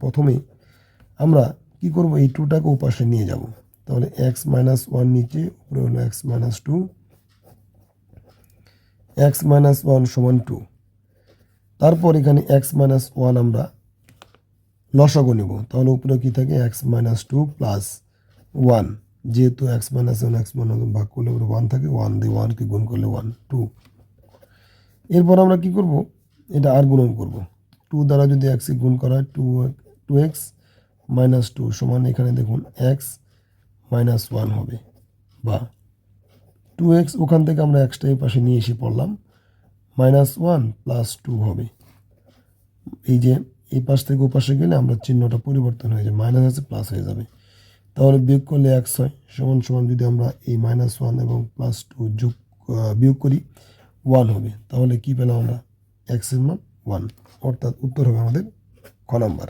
প্রথমে আমরা কি করব, এই 2টাকে ওপাশে নিয়ে যাব। তাহলে এক্স মাইনাস 1 নিচে, উপরে হলো এক্স মাইনাস 2, এক্স মাইনাস 1 সমান 2। তারপর এখানে এক্স মাইনাস 1 আমরা লসাগু নেব। তাহলে উপরে কি থাকে, এক্স মাইনাস 2 প্লাস 1, যেহেতু এক্স মাইনাস 1 এক্স মাইনাস ভাগ করলে উপরে 1 থাকে, 1 দিয়ে 1কে গুণ করলে 1 2। এরপর আমরা কি করব, এটা আর গুণন করব। 2 দ্বারা যদি এক্সকে গুণ করা হয় 2x মাইনাস 2 সমান, এখানে দেখুন এক্স মাইনাস 1 হবে, বা 2x ওখান থেকে আমরা এক্সটা এই পাশে নিয়ে এসে পড়লাম, মাইনাস 1 প্লাস 2 হবে। এই যে এই পাশ থেকে ও পাশে গেলে আমরা চিহ্নটা পরিবর্তন হয়ে যায়, মাইনাস আছে প্লাস হয়ে যাবে। তাহলে বিয়োগ করলে এক্স হয়, সমান সমান যদি আমরা এই মাইনাস 1 এবং প্লাস 2 বিয়োগ করি 1 হবে। তাহলে কি পেলাম আমরা, এক্সের মান 1, অর্থাৎ উত্তর হবে আমাদের খ নাম্বার।